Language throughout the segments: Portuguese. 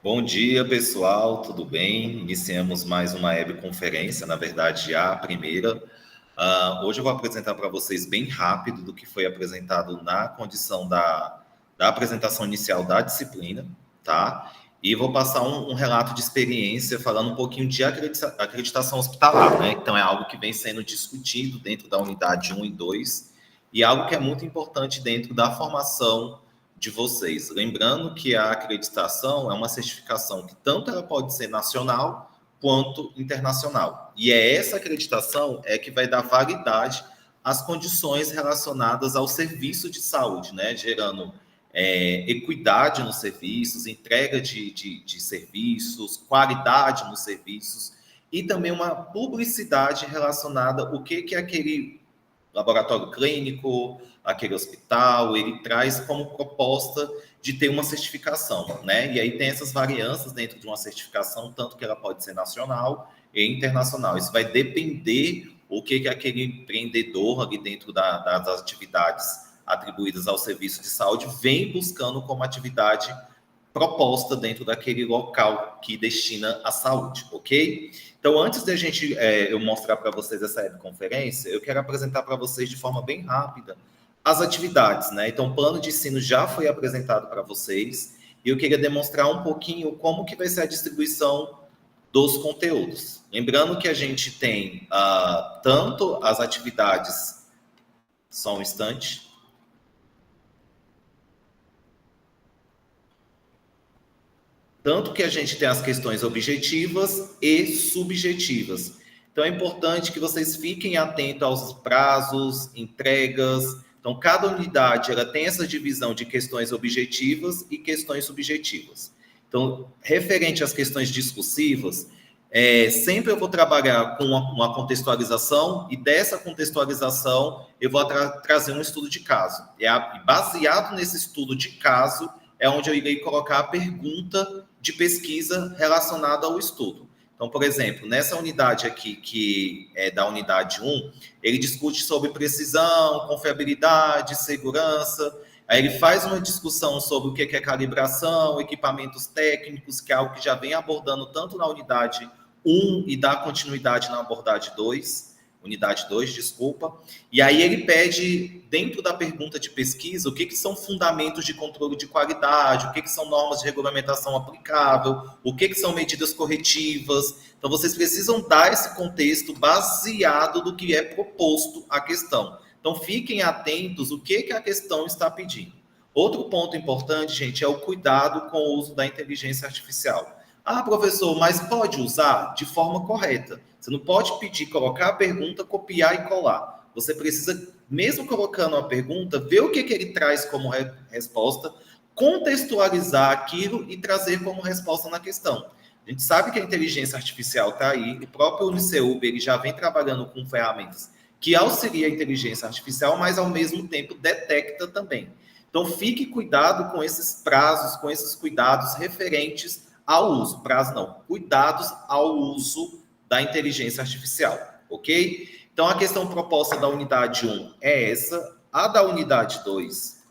Bom dia, pessoal, tudo bem? Iniciamos mais uma webconferência, na verdade, a primeira. Hoje eu vou apresentar para vocês bem rápido do que foi apresentado na condição da apresentação inicial da disciplina, tá? E vou passar um relato de experiência falando um pouquinho de acreditação hospitalar, né? Então, é algo que vem sendo discutido dentro da unidade 1 e 2 e algo que é muito importante dentro da formação de vocês. Lembrando que a acreditação é uma certificação que tanto ela pode ser nacional quanto internacional. E é essa acreditação que vai dar validade às condições relacionadas ao serviço de saúde, né? Gerando equidade nos serviços, entrega de serviços, qualidade nos serviços e também uma publicidade relacionada ao que aquele laboratório clínico, aquele hospital, ele traz como proposta de ter uma certificação, né? E aí tem essas variâncias dentro de uma certificação, tanto que ela pode ser nacional e internacional. Isso vai depender o que aquele empreendedor ali dentro das atividades atribuídas ao serviço de saúde vem buscando como atividade proposta dentro daquele local que destina a saúde, ok? Então, antes da gente eu mostrar para vocês essa webconferência, eu quero apresentar para vocês de forma bem rápida as atividades, né? Então, o plano de ensino já foi apresentado para vocês e eu queria demonstrar um pouquinho como que vai ser a distribuição dos conteúdos. Lembrando que a gente tem tanto as atividades, só um instante, tanto que a gente tem as questões objetivas e subjetivas. Então, é importante que vocês fiquem atentos aos prazos, entregas. Então, cada unidade ela tem essa divisão de questões objetivas e questões subjetivas. Então, referente às questões discursivas, sempre eu vou trabalhar com uma contextualização e dessa contextualização eu vou trazer um estudo de caso. E baseado nesse estudo de caso, é onde eu irei colocar a pergunta de pesquisa relacionada ao estudo. Então, por exemplo, nessa unidade aqui, que é da unidade 1, ele discute sobre precisão, confiabilidade, segurança. Aí ele faz uma discussão sobre o que é calibração, equipamentos técnicos, que é algo que já vem abordando tanto na unidade 1 e dá continuidade na abordagem 2, unidade 2, desculpa. E aí ele pede, dentro da pergunta de pesquisa, o que são fundamentos de controle de qualidade, o que são normas de regulamentação aplicável, o que são medidas corretivas. Então, vocês precisam dar esse contexto baseado do que é proposto à questão. Então, fiquem atentos o que a questão está pedindo. Outro ponto importante, gente, é o cuidado com o uso da inteligência artificial. Ah, professor, mas pode usar de forma correta. Você não pode pedir, colocar a pergunta, copiar e colar. Você precisa, mesmo colocando a pergunta, ver o que ele traz como resposta, contextualizar aquilo e trazer como resposta na questão. A gente sabe que a inteligência artificial está aí, o próprio Uniceub ele já vem trabalhando com ferramentas que auxilia a inteligência artificial, mas ao mesmo tempo detecta também. Então, fique cuidado com esses prazos, com esses cuidados referentes ao uso. Prazo não, cuidados ao uso da inteligência artificial, ok? Então, a questão proposta da unidade 1 é essa. A da unidade 2,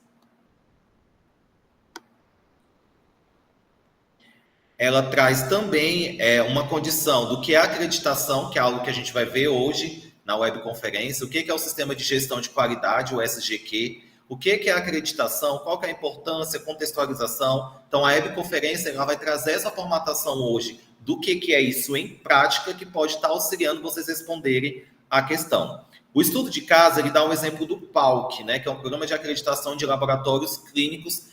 ela traz também uma condição do que é acreditação, que é algo que a gente vai ver hoje na webconferência, o que é o Sistema de Gestão de Qualidade, o SGQ, o que é a acreditação, qual que é a importância, contextualização. Então, a webconferência ela vai trazer essa formatação hoje do que é isso em prática, que pode estar auxiliando vocês responderem a questão. O estudo de caso, ele dá um exemplo do PALC, né, que é um programa de acreditação de laboratórios clínicos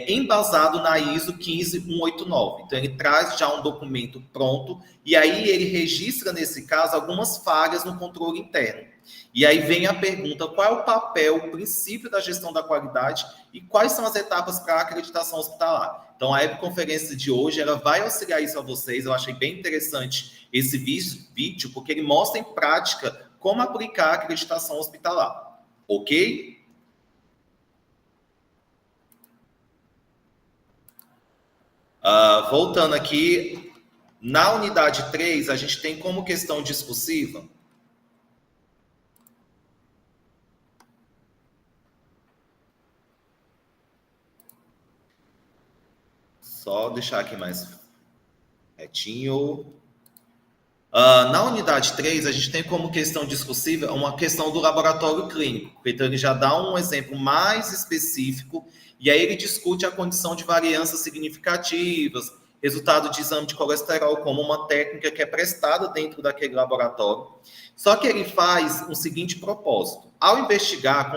embasado na ISO 15189. Então, ele traz já um documento pronto e aí ele registra, nesse caso, algumas falhas no controle interno. E aí vem a pergunta, qual é o papel, o princípio da gestão da qualidade e quais são as etapas para a acreditação hospitalar. Então, a webconferência de hoje, ela vai auxiliar isso a vocês. Eu achei bem interessante esse vídeo, porque ele mostra em prática como aplicar a acreditação hospitalar. Ok? Voltando aqui, na unidade 3, a gente tem como questão discursiva Só deixar aqui mais retinho. Na unidade 3, a gente tem como questão discursiva uma questão do laboratório clínico. Então, ele já dá um exemplo mais específico, e aí ele discute a condição de variâncias significativas, resultado de exame de colesterol, como uma técnica que é prestada dentro daquele laboratório. Só que ele faz um seguinte propósito. Ao investigar,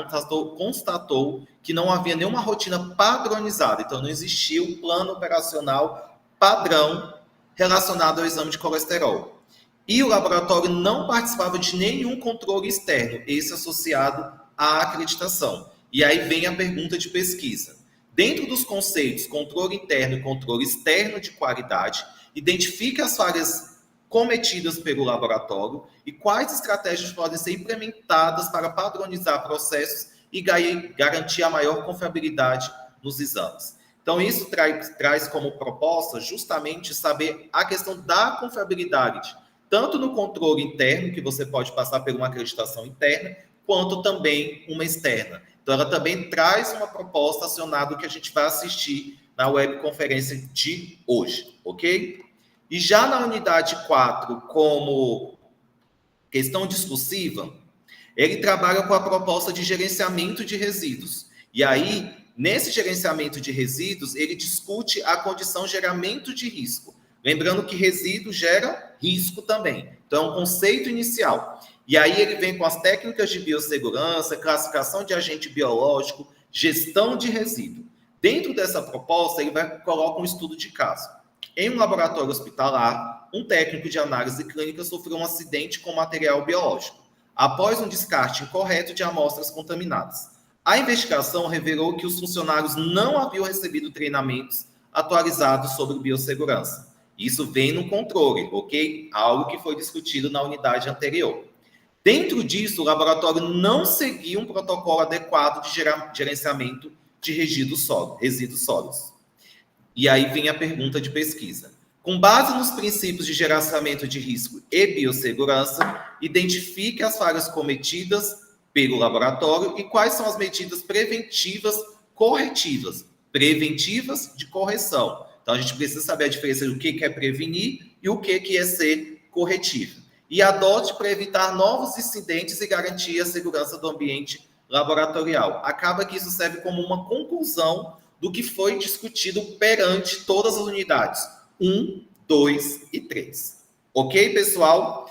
constatou que não havia nenhuma rotina padronizada, então não existia um plano operacional padrão relacionado ao exame de colesterol. E o laboratório não participava de nenhum controle externo, esse associado à acreditação. E aí vem a pergunta de pesquisa. Dentro dos conceitos controle interno e controle externo de qualidade, identifique as falhas cometidas pelo laboratório e quais estratégias podem ser implementadas para padronizar processos e garantir a maior confiabilidade nos exames. Então, isso traz como proposta justamente saber a questão da confiabilidade, tanto no controle interno, que você pode passar por uma acreditação interna, quanto também uma externa. Então, ela também traz uma proposta acionada que a gente vai assistir na webconferência de hoje, ok? E já na unidade 4, como questão discursiva, ele trabalha com a proposta de gerenciamento de resíduos. E aí, nesse gerenciamento de resíduos, ele discute a condição geramento de risco. Lembrando que resíduo gera risco também. Então, é um conceito inicial. E aí ele vem com as técnicas de biossegurança, classificação de agente biológico, gestão de resíduo. Dentro dessa proposta, ele coloca um estudo de caso. Em um laboratório hospitalar, um técnico de análise clínica sofreu um acidente com material biológico, após um descarte incorreto de amostras contaminadas. A investigação revelou que os funcionários não haviam recebido treinamentos atualizados sobre biossegurança. Isso vem no controle, ok? Algo que foi discutido na unidade anterior. Dentro disso, o laboratório não seguia um protocolo adequado de gerenciamento de resíduos sólidos. E aí vem a pergunta de pesquisa. Com base nos princípios de gerenciamento de risco e biossegurança, identifique as falhas cometidas pelo laboratório e quais são as medidas preventivas corretivas. Preventivas de correção. Então, a gente precisa saber a diferença do que é prevenir e o que é ser corretivo. E adote para evitar novos incidentes e garantir a segurança do ambiente laboratorial. Acaba que isso serve como uma conclusão do que foi discutido perante todas as unidades 1, 2 e 3. Ok, pessoal?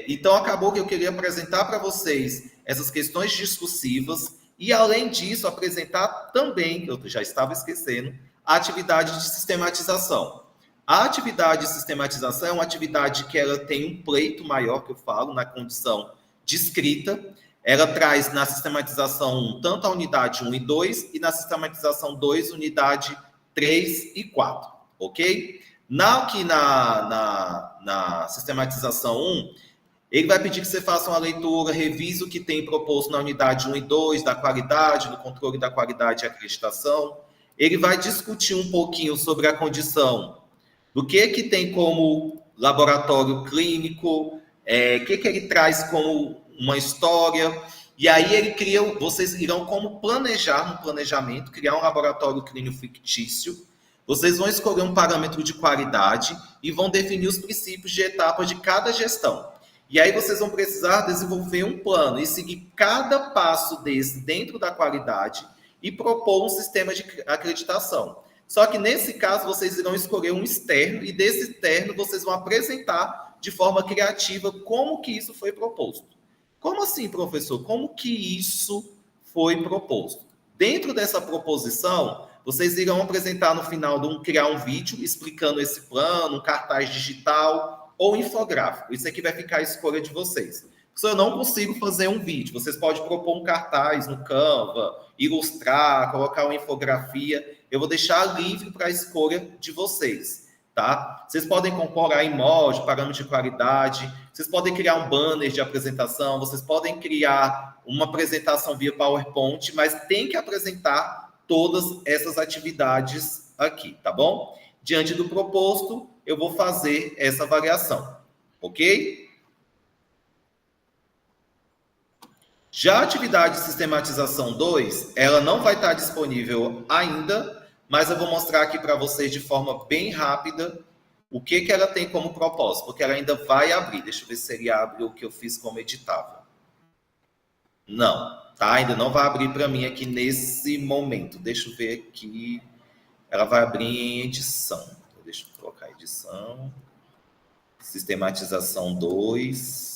Então, acabou que eu queria apresentar para vocês essas questões discursivas e, além disso, apresentar também, que eu já estava esquecendo, a atividade de sistematização. A atividade de sistematização é uma atividade que ela tem um pleito maior, que eu falo, na condição de escrita. Ela traz na sistematização 1 tanto a unidade 1 e 2, e na sistematização 2, unidade 3 e 4, ok? Aqui na sistematização 1, ele vai pedir que você faça uma leitura, revise o que tem proposto na unidade 1 e 2, da qualidade, do controle da qualidade e acreditação. Ele vai discutir um pouquinho sobre a condição do que tem como laboratório clínico, que ele traz como uma história, e aí ele cria, vocês irão como planejar um planejamento, criar um laboratório clínico fictício, vocês vão escolher um parâmetro de qualidade e vão definir os princípios de etapa de cada gestão. E aí vocês vão precisar desenvolver um plano e seguir cada passo desse dentro da qualidade e propor um sistema de acreditação. Só que nesse caso vocês irão escolher um externo e desse externo vocês vão apresentar de forma criativa como que isso foi proposto. Como assim, professor? Como que isso foi proposto? Dentro dessa proposição, vocês irão apresentar no final, criar um vídeo explicando esse plano, um cartaz digital ou infográfico. Isso aqui vai ficar a escolha de vocês. Se eu não consigo fazer um vídeo, vocês podem propor um cartaz no Canva, ilustrar, colocar uma infografia. Eu vou deixar livre para a escolha de vocês, tá? Vocês podem incorporar emoji, parâmetro de qualidade, vocês podem criar um banner de apresentação, vocês podem criar uma apresentação via PowerPoint, mas tem que apresentar todas essas atividades aqui, tá bom? Diante do proposto, eu vou fazer essa avaliação, ok? Já a atividade de sistematização 2, ela não vai estar disponível ainda, mas eu vou mostrar aqui para vocês de forma bem rápida o que ela tem como propósito, porque ela ainda vai abrir. Deixa eu ver se ele abre o que eu fiz como editável. Não, tá? Ainda não vai abrir para mim aqui nesse momento. Deixa eu ver aqui. Ela vai abrir em edição. Deixa eu colocar edição. Sistematização 2.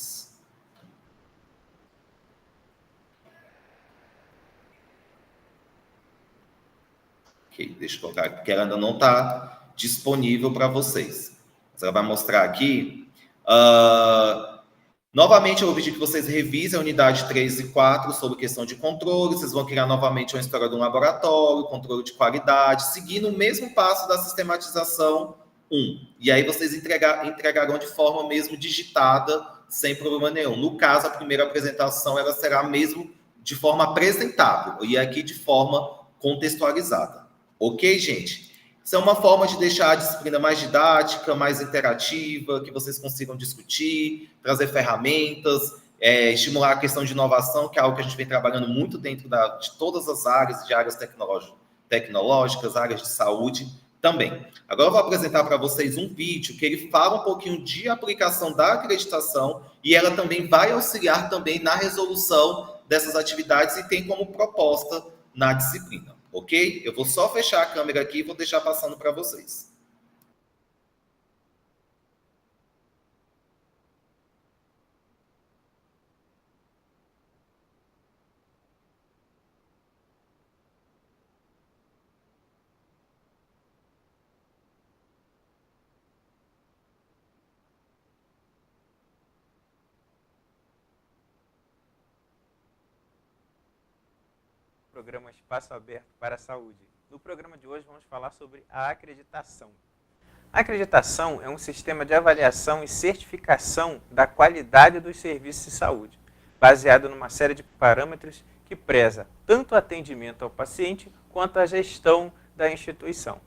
Ok, deixa eu colocar aqui, porque ela ainda não está disponível para vocês. Mas ela vai mostrar aqui. Novamente, eu vou pedir que vocês revisem a unidade 3 e 4 sobre questão de controle. Vocês vão criar novamente uma história de um laboratório, controle de qualidade, seguindo o mesmo passo da sistematização 1. E aí vocês entregarão de forma mesmo digitada, sem problema nenhum. No caso, a primeira apresentação ela será mesmo de forma apresentável e aqui de forma contextualizada. Ok, gente? Isso é uma forma de deixar a disciplina mais didática, mais interativa, que vocês consigam discutir, trazer ferramentas, estimular a questão de inovação, que é algo que a gente vem trabalhando muito dentro de todas as áreas, de áreas tecnológicas, áreas de saúde também. Agora eu vou apresentar para vocês um vídeo que ele fala um pouquinho de aplicação da acreditação e ela também vai auxiliar também na resolução dessas atividades e tem como proposta na disciplina. Ok? Eu vou só fechar a câmera aqui e vou deixar passando para vocês. Programa Espaço Aberto para a Saúde. No programa de hoje vamos falar sobre a acreditação. A acreditação é um sistema de avaliação e certificação da qualidade dos serviços de saúde, baseado numa série de parâmetros que preza tanto o atendimento ao paciente quanto a gestão da instituição.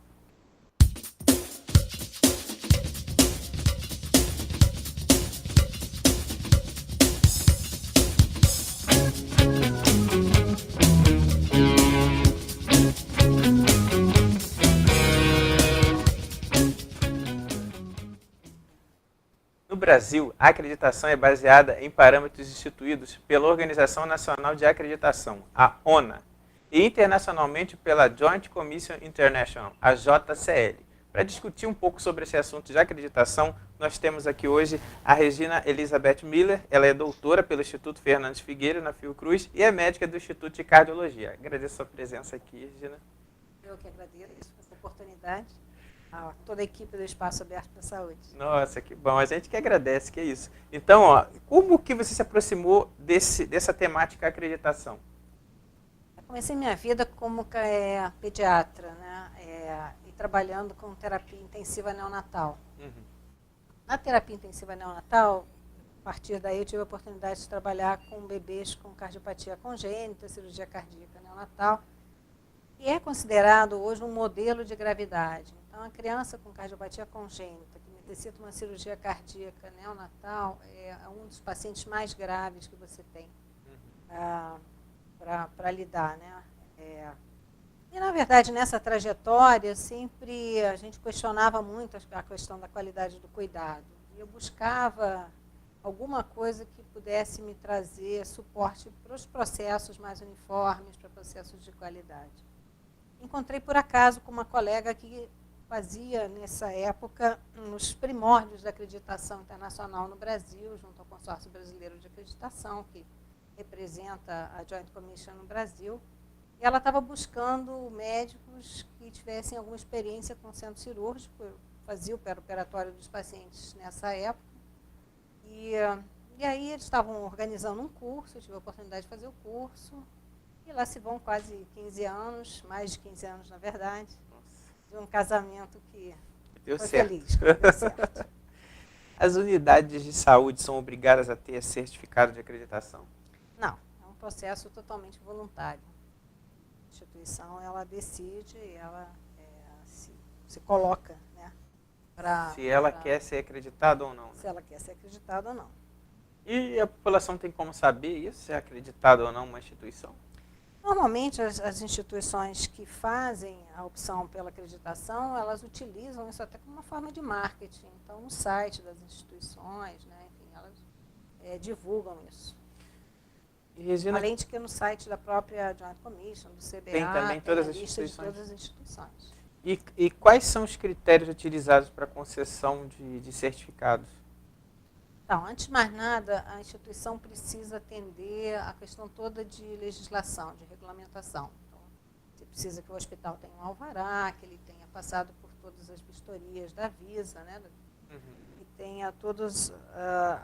No Brasil, a acreditação é baseada em parâmetros instituídos pela Organização Nacional de Acreditação, a ONA, e internacionalmente pela Joint Commission International, a JCL. Para discutir um pouco sobre esse assunto de acreditação, nós temos aqui hoje a Regina Elizabeth Miller. Ela é doutora pelo Instituto Fernandes Figueiredo, na Fiocruz, e é médica do Instituto de Cardiologia. Agradeço a sua presença aqui, Regina. Eu que agradeço essa oportunidade. A toda a equipe do Espaço Aberto para a Saúde. Nossa, que bom. A gente que agradece, que é isso. Então, como que você se aproximou dessa temática acreditação? Eu comecei minha vida como pediatra, né? E trabalhando com terapia intensiva neonatal. Uhum. Na terapia intensiva neonatal, a partir daí eu tive a oportunidade de trabalhar com bebês com cardiopatia congênita, cirurgia cardíaca neonatal, e é considerado hoje um modelo de gravidade. Então, a criança com cardiopatia congênita, que necessita uma cirurgia cardíaca neonatal, é um dos pacientes mais graves que você tem para lidar, né? E, na verdade, nessa trajetória, sempre a gente questionava muito a questão da qualidade do cuidado. E eu buscava alguma coisa que pudesse me trazer suporte para os processos mais uniformes, para processos de qualidade. Encontrei, por acaso, com uma colega que fazia, nessa época, nos primórdios da acreditação internacional no Brasil, junto ao Consórcio Brasileiro de Acreditação, que representa a Joint Commission no Brasil. E ela estava buscando médicos que tivessem alguma experiência com centro cirúrgico. Eu fazia o pré-operatório dos pacientes nessa época. E aí eles estavam organizando um curso, eu tive a oportunidade de fazer o curso. E lá se vão quase 15 anos, mais de 15 anos, na verdade, de um casamento que deu foi certo. feliz. Deu certo. As unidades de saúde são obrigadas a ter certificado de acreditação? Não, é um processo totalmente voluntário. A instituição, ela decide, ela se coloca, né? Se ela quer ser acreditada ou não. Se ela quer ser acreditada ou não. E a população tem como saber isso, se é acreditada ou não uma instituição? Normalmente, as instituições que fazem a opção pela acreditação, elas utilizam isso até como uma forma de marketing. Então, no site das instituições, né, enfim, elas divulgam isso. E, Regina, Além de que no site da própria Joint Commission, do CBA, tem também tem todas a as lista de instituições. todas as instituições. E quais são os critérios utilizados para concessão de certificados? Então, antes de mais nada, a instituição precisa atender a questão toda de legislação, de regulamentação. Então, você precisa que o hospital tenha um alvará, que ele tenha passado por todas as vistorias da Visa, né, e tenha toda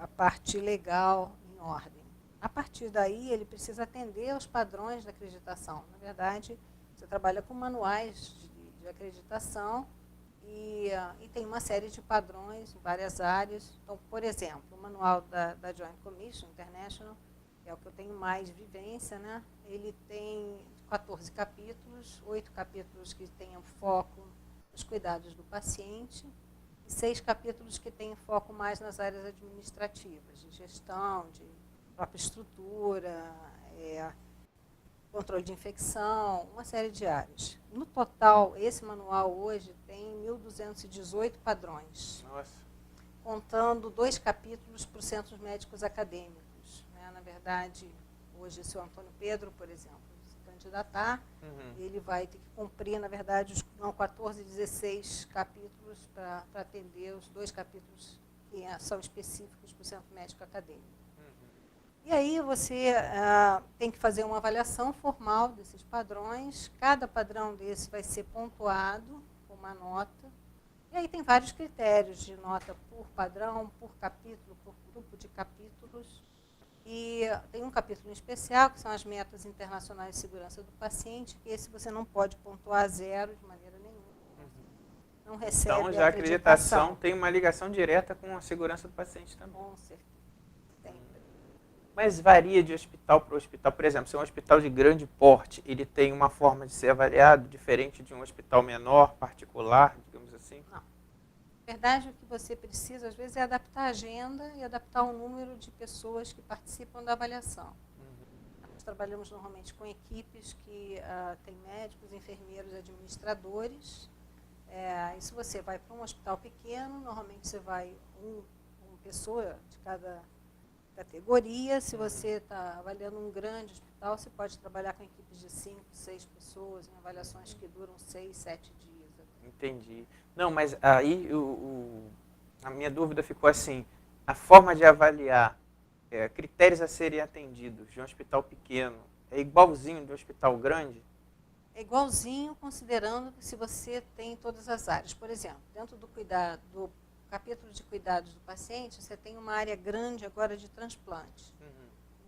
a parte legal em ordem. A partir daí, ele precisa atender aos padrões da acreditação. Na verdade, você trabalha com manuais de acreditação e tem uma série de padrões em várias áreas. Então, por exemplo, o manual da Joint Commission International, que é o que eu tenho mais vivência, né? Ele tem 14 capítulos, 8 capítulos que tenham foco nos cuidados do paciente e 6 capítulos que tenham foco mais nas áreas administrativas, de gestão, de própria estrutura, controle de infecção, uma série de áreas. No total, esse manual hoje tem 1.218 padrões. Nossa. Contando 2 capítulos para os centros médicos acadêmicos. Né? Na verdade, hoje, se o Antônio Pedro, por exemplo, se candidatar, ele vai ter que cumprir, na verdade, os 14, 16 capítulos para atender os 2 capítulos que são específicos para o centro médico acadêmico. E aí você tem que fazer uma avaliação formal desses padrões. Cada padrão desse vai ser pontuado com uma nota. E aí tem vários critérios de nota por padrão, por capítulo, por grupo de capítulos. E tem um capítulo em especial, que são as metas internacionais de segurança do paciente, que esse você não pode pontuar 0 de maneira nenhuma. Não recebe então, já a acreditação tem uma ligação direta com a segurança do paciente também. Com certeza. Mas varia de hospital para hospital. Por exemplo, se é um hospital de grande porte, ele tem uma forma de ser avaliado diferente de um hospital menor, particular, digamos assim? Não. Na verdade, o que você precisa, às vezes, é adaptar a agenda e adaptar o número de pessoas que participam da avaliação. Nós trabalhamos normalmente com equipes que têm médicos, enfermeiros, administradores. E se você vai para um hospital pequeno, normalmente você vai uma pessoa de cada categoria. Se você está avaliando um grande hospital, você pode trabalhar com equipes de 5, 6 pessoas, em avaliações que duram 6, 7 dias. Entendi. Não, mas aí a minha dúvida ficou assim, a forma de avaliar critérios a serem atendidos de um hospital pequeno é igualzinho de um hospital grande? É igualzinho, considerando que se você tem todas as áreas. Por exemplo, dentro do capítulo de cuidados do paciente, você tem uma área grande agora de transplante.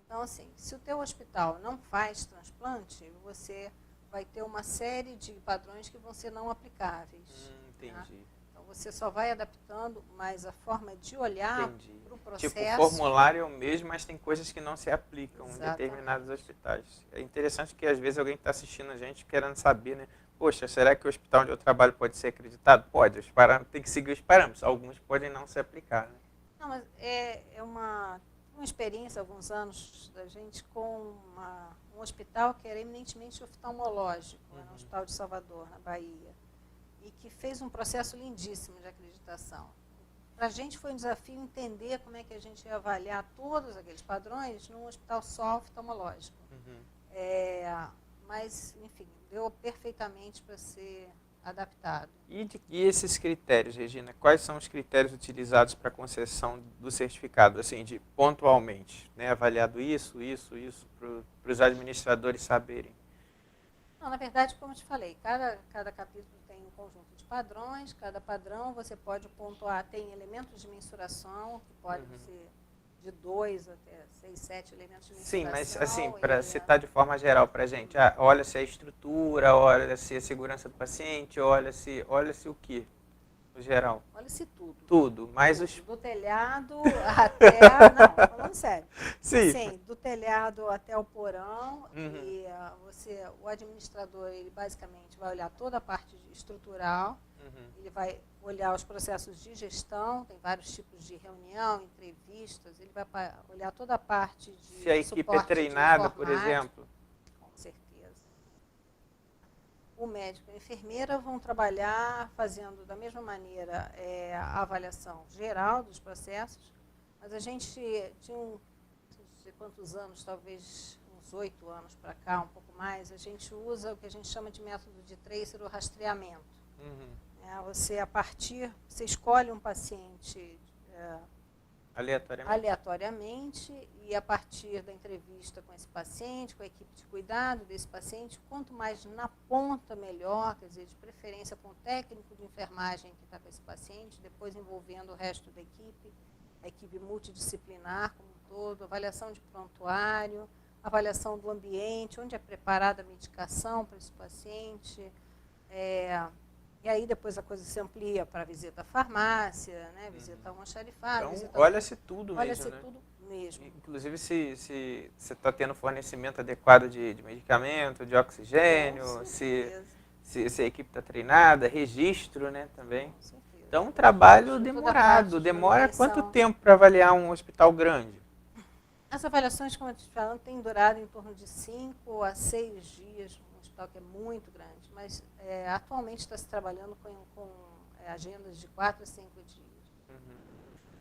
Então, assim, se o teu hospital não faz transplante, você vai ter uma série de padrões que vão ser não aplicáveis. Entendi. Tá? Então, você só vai adaptando, mas a forma de olhar para o processo... Tipo, o formulário é o mesmo, mas tem coisas que não se aplicam Exatamente. em determinados hospitais. É interessante que, às vezes, alguém está assistindo a gente querendo saber, né? Poxa, será que o hospital onde eu trabalho pode ser acreditado? Pode, os parâmetros, tem que seguir os parâmetros. Alguns podem não se aplicar, né? Não, mas é uma experiência, alguns anos, da gente com um hospital que era eminentemente oftalmológico, no Hospital de Salvador, na Bahia, e que fez um processo lindíssimo de acreditação. Para a gente foi um desafio entender como é que a gente ia avaliar todos aqueles padrões num hospital só oftalmológico. Mas, enfim, deu perfeitamente para ser adaptado. E esses critérios, Regina, quais são os critérios utilizados para a concessão do certificado, assim, de pontualmente, né, avaliado isso, para os administradores saberem? Não, na verdade, como eu te falei, cada capítulo tem um conjunto de padrões, cada padrão você pode pontuar, tem elementos de mensuração, que podem ser de 2 até 6, 7 elementos de mensuração. Sim, mas assim, para citar de forma geral para a gente, olha-se a estrutura, olha-se a segurança do paciente, olha-se o que, no geral? Olha-se tudo. Tudo, mas do telhado até... Não, falando sério. Sim. Assim, do telhado até o porão, e o administrador, ele basicamente vai olhar toda a parte estrutural, ele vai olhar os processos de gestão, tem vários tipos de reunião, entrevistas, ele vai olhar toda a parte de se a equipe é treinada, por exemplo. Com certeza. o médico e a enfermeira vão trabalhar fazendo da mesma maneira a avaliação geral dos processos, mas a gente tinha não sei quantos anos, talvez uns 8 anos para cá, um pouco mais, a gente usa o que a gente chama de método de tracer ou rastreamento. Você escolhe um paciente aleatoriamente e a partir da entrevista com esse paciente, com a equipe de cuidado desse paciente, quanto mais na ponta, melhor, quer dizer, de preferência com o técnico de enfermagem que está com esse paciente, depois envolvendo o resto da equipe, a equipe multidisciplinar como um todo, avaliação de prontuário, avaliação do ambiente, onde é preparada a medicação para esse paciente, e aí depois a coisa se amplia para visita à farmácia, né, visita ao almoxarifado. Então, olha-se tudo mesmo, olha-se né? tudo mesmo. Inclusive se você está tendo fornecimento adequado de medicamento, de oxigênio, se a equipe está treinada, registro, né, também. Com certeza. Então, um trabalho demorado. Demora quanto tempo para avaliar um hospital grande? As avaliações, como eu estou falando, têm durado em torno de 5 a 6 dias, um hospital que é muito grande, mas atualmente está se trabalhando com agendas de 4 a 5 dias.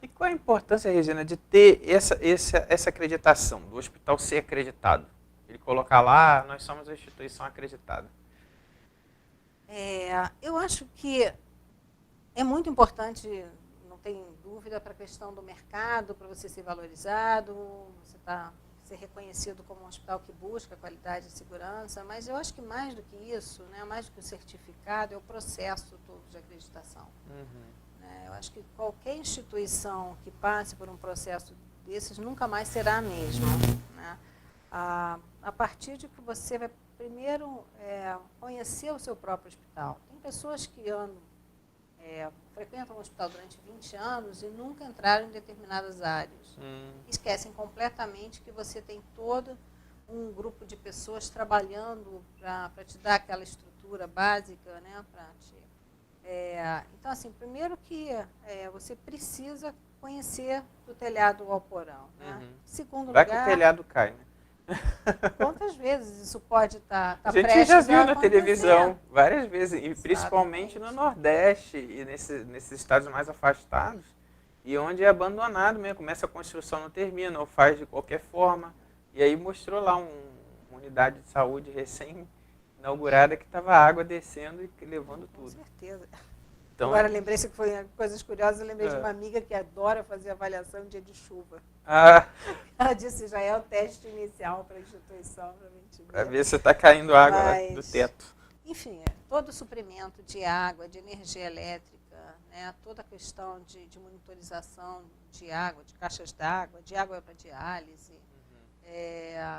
E qual a importância, Regina, de ter essa acreditação, do hospital ser acreditado? Ele colocar lá, nós somos a instituição acreditada. Eu acho que é muito importante, não tem dúvida, para a questão do mercado, para você ser valorizado, você ser reconhecido como um hospital que busca qualidade e segurança, mas eu acho que mais do que isso, né, mais do que o certificado, é o processo todo de acreditação. Eu acho que qualquer instituição que passe por um processo desses nunca mais será a mesma. Né? A partir de que você vai primeiro conhecer o seu próprio hospital. Tem pessoas que frequentam o hospital durante 20 anos e nunca entraram em determinadas áreas. Esquecem completamente que você tem todo um grupo de pessoas trabalhando para te dar aquela estrutura básica, né, então, assim, primeiro que você precisa conhecer do telhado ao porão. Né? Segundo Vai lugar, que o telhado cai, né? Quantas vezes isso pode estar A gente já viu na televisão várias vezes, e principalmente no Nordeste e nesses estados mais afastados, e onde é abandonado mesmo, começa a construção, não termina, ou faz de qualquer forma. E aí mostrou lá uma unidade de saúde recém-inaugurada que estava água descendo e levando tudo. Com certeza. Então, agora lembrei-se que foi coisas curiosas, eu lembrei de uma amiga que adora fazer avaliação em dia de chuva. Ela disse, já é o teste inicial para a instituição, para ver se está caindo água do teto. Enfim, todo o suprimento de água, de energia elétrica, né, toda a questão de monitorização de água, de caixas d'água, de água para diálise,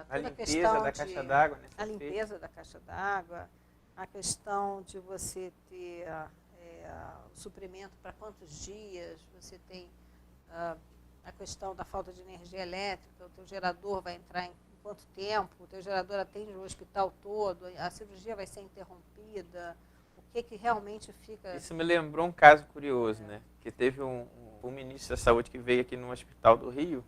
a limpeza da caixa d'água. A limpeza da caixa d'água, a questão de você ter o suprimento para quantos dias, você tem a questão da falta de energia elétrica, o teu gerador vai entrar em quanto tempo, o teu gerador atende o hospital todo, a cirurgia vai ser interrompida, o que realmente fica... Isso me lembrou um caso curioso, né? Que teve um ministro da saúde que veio aqui no hospital do Rio,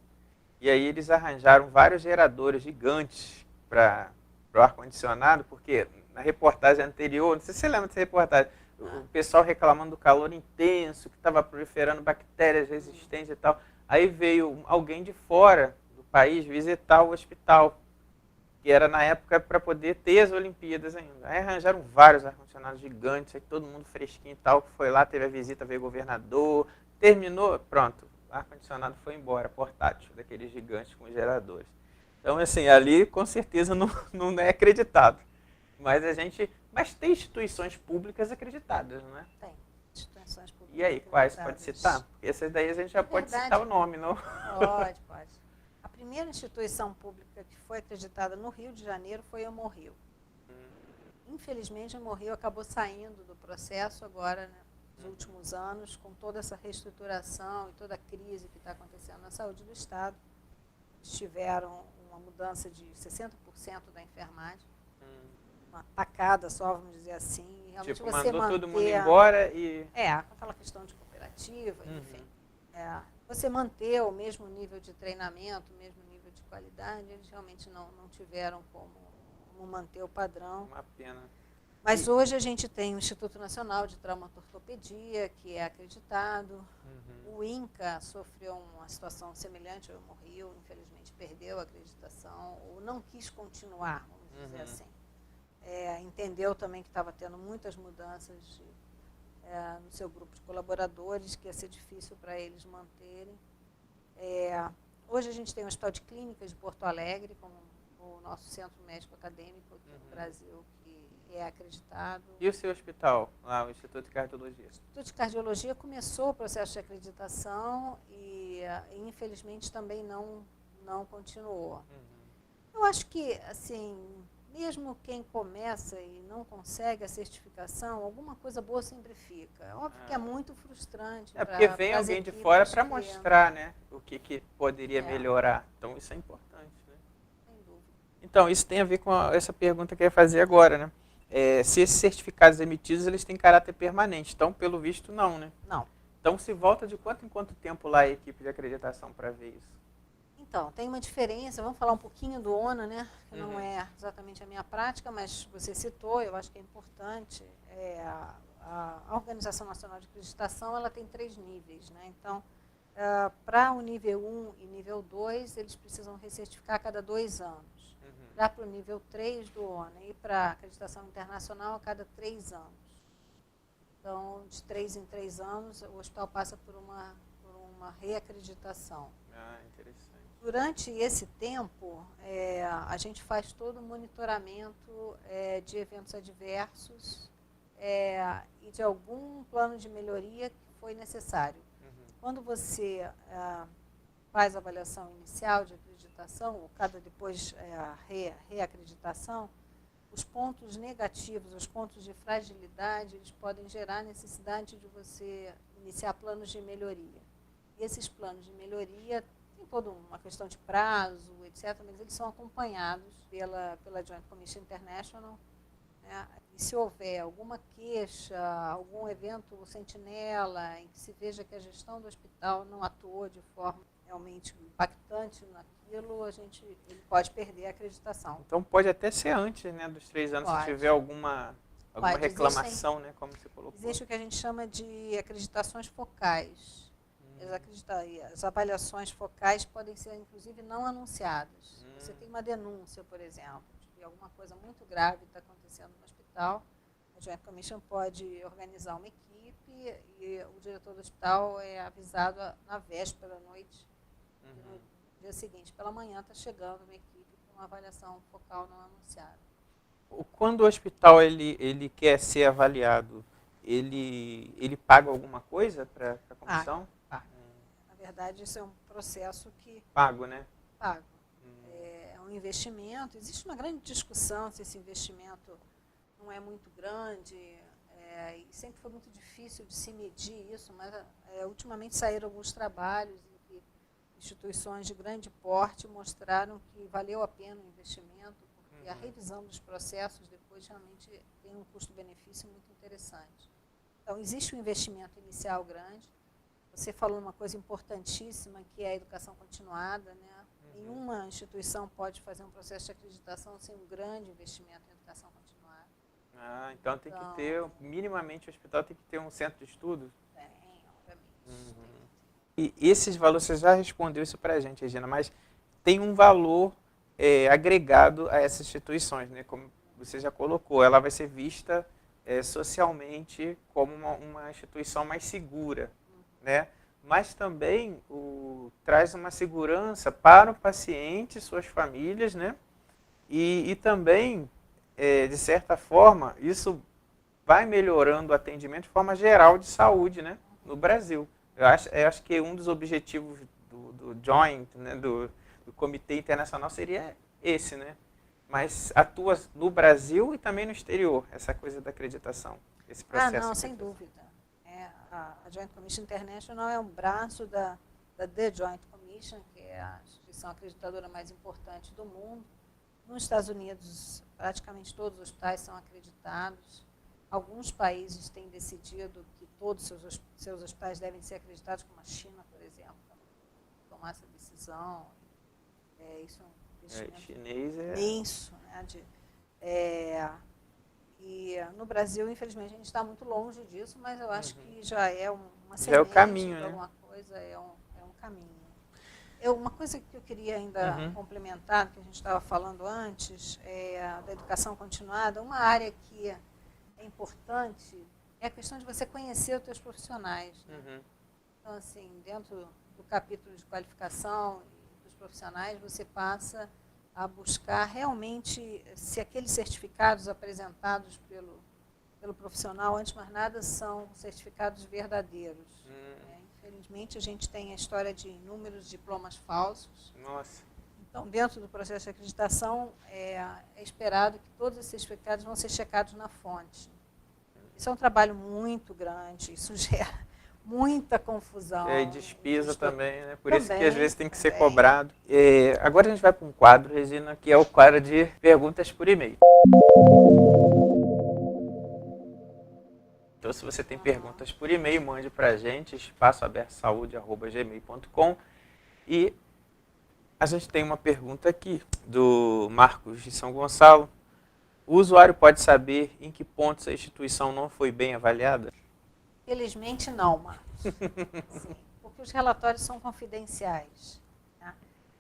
e aí eles arranjaram vários geradores gigantes para o ar-condicionado, porque na reportagem anterior, não sei se você lembra dessa reportagem, o pessoal reclamando do calor intenso, que estava proliferando bactérias resistentes e tal. Aí veio alguém de fora do país visitar o hospital, que era na época para poder ter as Olimpíadas ainda. Aí arranjaram vários ar-condicionados gigantes, aí todo mundo fresquinho e tal, foi lá, teve a visita, veio o governador, terminou, pronto, o ar-condicionado foi embora, portátil, daqueles gigantes com geradores. Então, assim, ali com certeza não é acreditado. Mas tem instituições públicas acreditadas, não é? Tem instituições públicas. E aí, quais pode citar? Porque essas daí a gente já pode citar o nome, não? Pode. A primeira instituição pública que foi acreditada no Rio de Janeiro foi a Hemorrio. Infelizmente, a Hemorrio acabou saindo do processo agora, né, nos últimos anos, com toda essa reestruturação e toda a crise que está acontecendo na saúde do Estado. Eles tiveram uma mudança de 60% da enfermagem. Uma tacada só, vamos dizer assim. Realmente tipo, você mandou todo mundo embora e... aquela questão de cooperativa, enfim. Você manter o mesmo nível de treinamento, o mesmo nível de qualidade, eles realmente não tiveram como manter o padrão. Uma pena. Mas hoje a gente tem o Instituto Nacional de Traumatortopedia, que é acreditado. O INCA sofreu uma situação semelhante ao Hemorrio, infelizmente perdeu a acreditação, ou não quis continuar, vamos dizer assim. Entendeu também que estava tendo muitas mudanças no seu grupo de colaboradores, que ia ser difícil para eles manterem. Hoje a gente tem o Hospital de Clínicas de Porto Alegre, como o nosso centro médico acadêmico aqui no Brasil, que é acreditado. E o seu hospital, lá, o Instituto de Cardiologia? O Instituto de Cardiologia começou o processo de acreditação e infelizmente também não continuou. Eu acho que, assim, mesmo quem começa e não consegue a certificação, alguma coisa boa sempre fica. É óbvio que é muito frustrante. Porque vem alguém de fora para mostrar, né, o que poderia melhorar. Então, isso é importante, né? Sem dúvida. Então, isso tem a ver com essa pergunta que eu ia fazer agora, né? Se esses certificados emitidos, eles têm caráter permanente. Então, pelo visto, não, né? Não. Então, se volta de quanto em quanto tempo lá a equipe de acreditação para ver isso? Então, tem uma diferença, vamos falar um pouquinho do ONA, né? Que não é exatamente a minha prática, mas você citou, eu acho que é importante. A Organização Nacional de Acreditação, ela tem 3 níveis, né? Então, para o nível 1 e nível 2, eles precisam recertificar a cada 2 anos. Já para o nível 3 do ONA e para a acreditação internacional a cada 3 anos. Então, de 3 em 3 anos, o hospital passa por uma reacreditação. Interessante. Durante esse tempo, a gente faz todo o monitoramento de eventos adversos e de algum plano de melhoria que foi necessário. Quando você faz a avaliação inicial de acreditação, ou depois a reacreditação, os pontos negativos, os pontos de fragilidade, eles podem gerar necessidade de você iniciar planos de melhoria. E esses planos de melhoria tem toda uma questão de prazo, etc., mas eles são acompanhados pela Joint Commission International. Né? E se houver alguma queixa, algum evento sentinela, em que se veja que a gestão do hospital não atuou de forma realmente impactante naquilo, ele pode perder a acreditação. Então pode até ser antes, né, dos 3 anos, se tiver alguma reclamação, né, como você colocou. Existe o que a gente chama de acreditações focais. As avaliações focais podem ser, inclusive, não anunciadas. Você tem uma denúncia, por exemplo, de alguma coisa muito grave está acontecendo no hospital, a Joint Commission pode organizar uma equipe e o diretor do hospital é avisado na véspera à noite. No dia seguinte, pela manhã, está chegando uma equipe com uma avaliação focal não anunciada. Quando o hospital ele quer ser avaliado, ele paga alguma coisa para a comissão? Paga. Na verdade, isso é um processo que... Pago, né? Pago. É um investimento. Existe uma grande discussão se esse investimento não é muito grande. E sempre foi muito difícil de se medir isso, mas ultimamente saíram alguns trabalhos em que instituições de grande porte mostraram que valeu a pena o investimento, porque a revisão dos processos depois realmente tem um custo-benefício muito interessante. Então, existe um investimento inicial grande. Você falou uma coisa importantíssima, que é a educação continuada, né? Nenhuma instituição pode fazer um processo de acreditação sem um grande investimento em educação continuada. Então tem que ter, minimamente o hospital tem que ter um centro de estudo? Tem, obviamente. E esses valores, você já respondeu isso para a gente, Regina, mas tem um valor agregado a essas instituições, né? Como você já colocou, ela vai ser vista socialmente como uma instituição mais segura, né? Mas também traz uma segurança para o paciente, suas famílias, né? E também, de certa forma, isso vai melhorando o atendimento de forma geral de saúde, né? No Brasil. Eu acho que um dos objetivos do Joint, né? do Comitê Internacional seria esse, né? Mas atua no Brasil e também no exterior, essa coisa da acreditação, esse processo. Não, sem dúvida. A Joint Commission International é um braço da The Joint Commission, que é a instituição acreditadora mais importante do mundo. Nos Estados Unidos, praticamente todos os hospitais são acreditados. Alguns países têm decidido que todos os seus hospitais devem ser acreditados, como a China, por exemplo, tomar essa decisão. Isso é um investimento chinês imenso. Né, E no Brasil, infelizmente, a gente está muito longe disso, mas eu acho que já é uma Já é o semente caminho, de né? alguma coisa, é um caminho. Uma coisa que eu queria ainda complementar, do que a gente estava falando antes, da educação continuada, uma área que é importante é a questão de você conhecer os teus profissionais. Né? Então, assim, dentro do capítulo de qualificação dos profissionais, você passa a buscar realmente se aqueles certificados apresentados pelo profissional, antes de mais nada, são certificados verdadeiros. Infelizmente, a gente tem a história de inúmeros diplomas falsos. Nossa. Então, dentro do processo de acreditação, é esperado que todos esses certificados vão ser checados na fonte. Isso é um trabalho muito grande, isso gera muita confusão. E despesa também, né? Por também, isso que às vezes tem que ser cobrado. Agora a gente vai para um quadro, Regina, que é o quadro de perguntas por e-mail. Então, se você tem perguntas por e-mail, mande para a gente, espaçoabertosaude@gmail.com. E a gente tem uma pergunta aqui do Marcos de São Gonçalo. O usuário pode saber em que pontos a instituição não foi bem avaliada? Felizmente não, Marcos. Sim, porque os relatórios são confidenciais. Tá? Na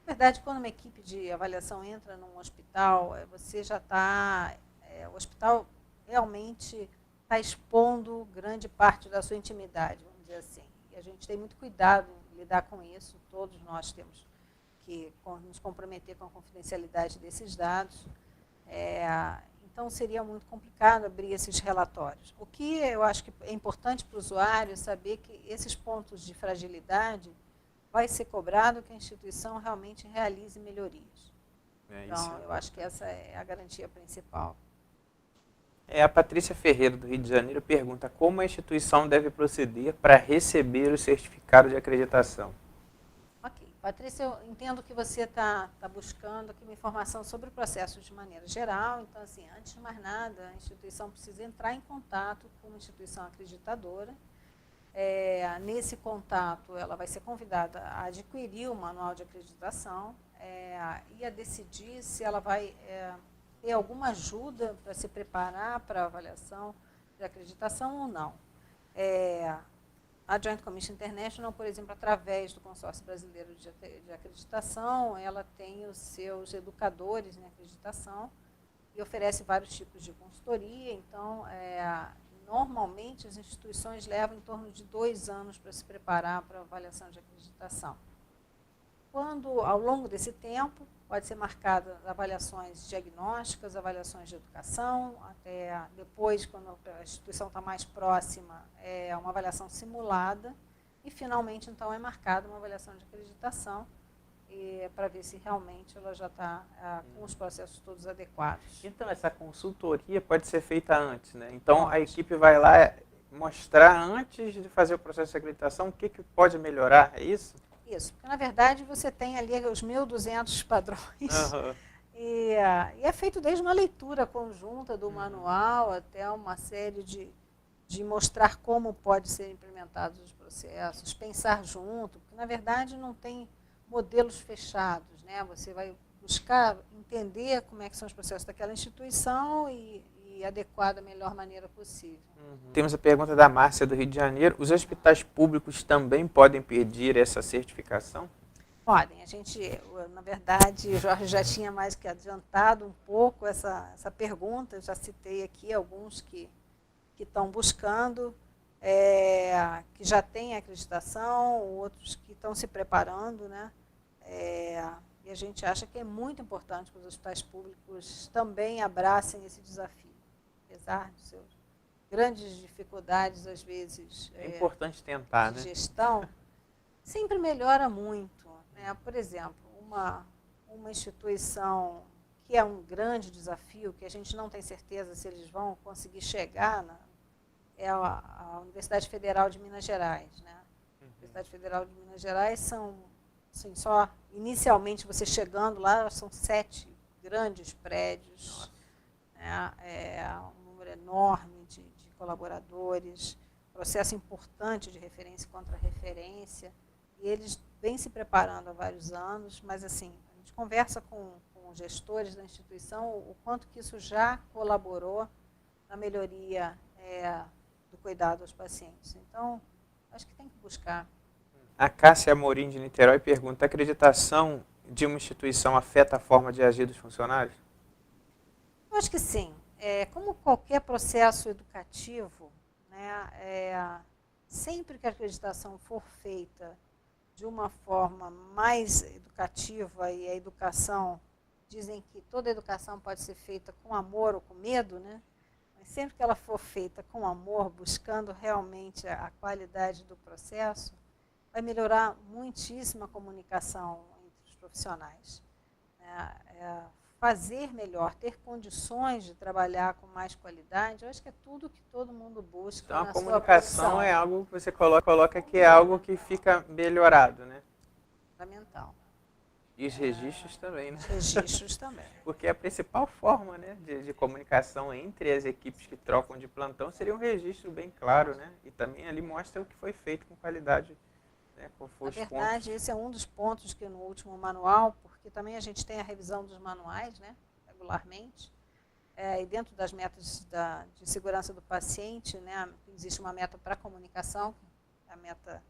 verdade, quando uma equipe de avaliação entra num hospital, você já está... o hospital realmente está expondo grande parte da sua intimidade, vamos dizer assim. E a gente tem muito cuidado em lidar com isso, todos nós temos que nos comprometer com a confidencialidade desses dados. Então, seria muito complicado abrir esses relatórios. O que eu acho que é importante para o usuário é saber que esses pontos de fragilidade vai ser cobrado que a instituição realmente realize melhorias. Então, eu acho que essa é a garantia principal. A Patrícia Ferreira, do Rio de Janeiro, pergunta como a instituição deve proceder para receber o certificado de acreditação. Ok. Patrícia, eu entendo que você está buscando aqui uma informação sobre o processo de maneira geral. Então, assim, antes de mais nada, a instituição precisa entrar em contato com uma instituição acreditadora. Nesse contato, ela vai ser convidada a adquirir o manual de acreditação e a decidir se ela vai ter alguma ajuda para se preparar para a avaliação de acreditação ou não. A Joint Commission International, por exemplo, através do Consórcio Brasileiro de Acreditação, ela tem os seus educadores em acreditação e oferece vários tipos de consultoria. Então, normalmente, as instituições levam em torno de 2 anos para se preparar para a avaliação de acreditação. Quando, ao longo desse tempo, pode ser marcada avaliações diagnósticas, avaliações de educação, até depois, quando a instituição está mais próxima, uma avaliação simulada, e finalmente, então, é marcada uma avaliação de acreditação, para ver se realmente ela já está com os processos todos adequados. Então, essa consultoria pode ser feita antes, né? Então, a equipe vai lá mostrar, antes de fazer o processo de acreditação, o que pode melhorar, é isso? Isso, porque na verdade você tem ali os 1.200 padrões e é feito desde uma leitura conjunta do manual até uma série de mostrar como pode ser implementados os processos, pensar junto, porque na verdade não tem modelos fechados, né? Você vai buscar entender como é que são os processos daquela instituição e adequar da melhor maneira possível. Temos a pergunta da Márcia, do Rio de Janeiro. Os hospitais públicos também podem pedir essa certificação? Podem. A gente, na verdade, o Jorge já tinha mais que adiantado um pouco essa pergunta. Eu já citei aqui alguns que estão buscando, que já têm acreditação, outros que estão se preparando, né? E a gente acha que é muito importante que os hospitais públicos também abracem esse desafio. Apesar dos seus grandes dificuldades, às vezes, é importante tentar, de gestão, sempre melhora muito. Né? Por exemplo, uma instituição que é um grande desafio, que a gente não tem certeza se eles vão conseguir chegar, é a Universidade Federal de Minas Gerais. Né? A Universidade Federal de Minas Gerais são, assim, só inicialmente você chegando lá, são 7 grandes prédios, né? Um número enorme de colaboradores, processo importante de referência contra referência, e eles vêm se preparando há vários anos, mas assim, a gente conversa com gestores da instituição o quanto que isso já colaborou na melhoria do cuidado aos pacientes. Então, acho que tem que buscar. A Cássia Amorim, de Niterói, pergunta: a acreditação de uma instituição afeta a forma de agir dos funcionários? Eu acho que sim. Como qualquer processo educativo, né, sempre que a acreditação for feita de uma forma mais educativa, e a educação, dizem que toda educação pode ser feita com amor ou com medo, né? Mas sempre que ela for feita com amor, buscando realmente a qualidade do processo, vai melhorar muitíssimo a comunicação entre os profissionais. Fazer melhor, ter condições de trabalhar com mais qualidade, eu acho que é tudo que todo mundo busca. Então, na a comunicação sua é algo que você coloca que é algo que fica melhorado, né? fundamental. E os registros também, né? Os registros também. Porque a principal forma, né, de comunicação entre as equipes que trocam de plantão seria um registro bem claro, né? E também ali mostra o que foi feito com qualidade. Né, Na verdade, esse é um dos pontos que no último manual, porque também a gente tem a revisão dos manuais, né, regularmente, e dentro das metas de segurança do paciente, né, existe uma meta para comunicação, a meta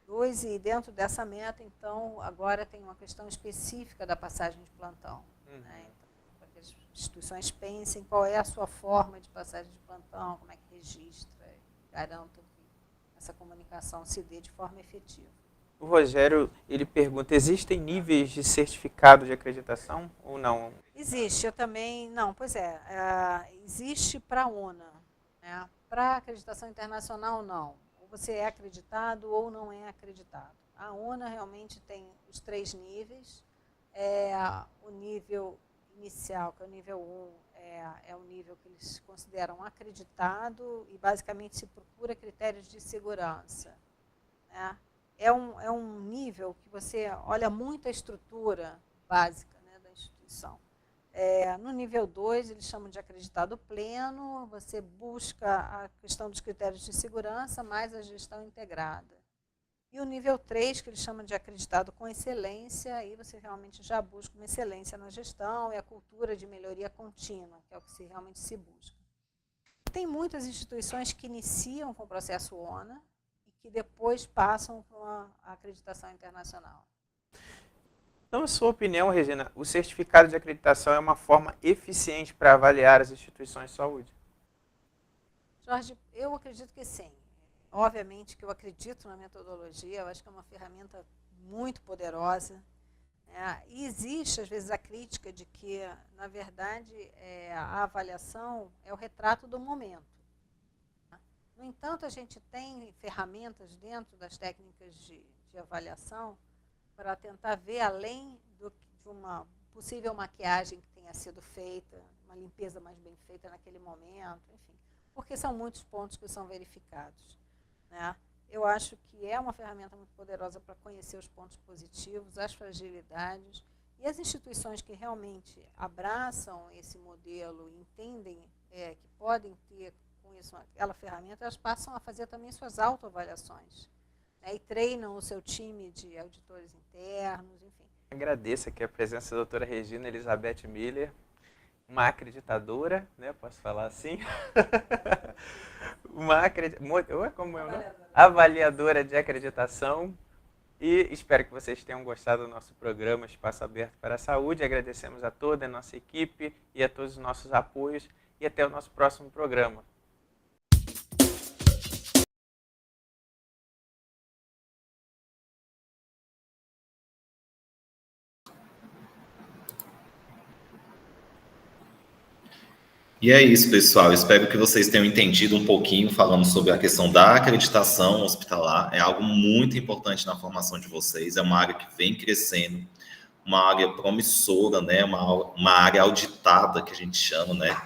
2, e dentro dessa meta, então, agora tem uma questão específica da passagem de plantão. Né, então, para que as instituições pensem qual é a sua forma de passagem de plantão, como é que registra, garanta que essa comunicação se dê de forma efetiva. O Rogério, ele pergunta: existem níveis de certificado de acreditação ou não? Existe, eu também, não, pois existe para a ONA, né? Para acreditação internacional, não. Ou você é acreditado ou não é acreditado. A ONA realmente tem os 3 níveis. O nível inicial, que é o nível 1, é o nível que eles consideram acreditado e basicamente se procura critérios de segurança. Né? É um nível que você olha muito a estrutura básica, né, da instituição. No nível 2, eles chamam de acreditado pleno, você busca a questão dos critérios de segurança, mais a gestão integrada. E o nível 3, que eles chamam de acreditado com excelência, aí você realmente já busca uma excelência na gestão e a cultura de melhoria contínua, que é o que realmente se busca. Tem muitas instituições que iniciam com o processo ONA e que depois passam para uma acreditação internacional. Então, na sua opinião, Regina, o certificado de acreditação é uma forma eficiente para avaliar as instituições de saúde? Jorge, eu acredito que sim. Obviamente que eu acredito na metodologia, eu acho que é uma ferramenta muito poderosa. E existe, às vezes, a crítica de que, na verdade, a avaliação é o retrato do momento. No entanto, a gente tem ferramentas dentro das técnicas de avaliação para tentar ver além de uma possível maquiagem que tenha sido feita, uma limpeza mais bem feita naquele momento, enfim, porque são muitos pontos que são verificados. Né? Eu acho que é uma ferramenta muito poderosa para conhecer os pontos positivos, as fragilidades, e as instituições que realmente abraçam esse modelo e entendem que podem ter com isso aquela ferramenta, elas passam a fazer também suas autoavaliações, né? E treinam o seu time de auditores internos, enfim. Agradeço aqui a presença da doutora Regina Elizabeth Miller, uma acreditadora, né? Posso falar assim? Avaliadora de acreditação. E espero que vocês tenham gostado do nosso programa Espaço Aberto para a Saúde. Agradecemos a toda a nossa equipe e a todos os nossos apoios. E até o nosso próximo programa. E é isso, pessoal. Espero que vocês tenham entendido um pouquinho falando sobre a questão da acreditação hospitalar. É algo muito importante na formação de vocês. É uma área que vem crescendo, uma área promissora, né? Uma área auditada, que a gente chama, né?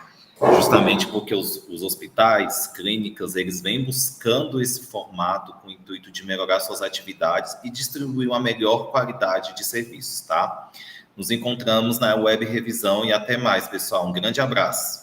Justamente porque os hospitais, clínicas, eles vêm buscando esse formato com o intuito de melhorar suas atividades e distribuir uma melhor qualidade de serviços, tá? Nos encontramos na Web Revisão e até mais, pessoal. Um grande abraço.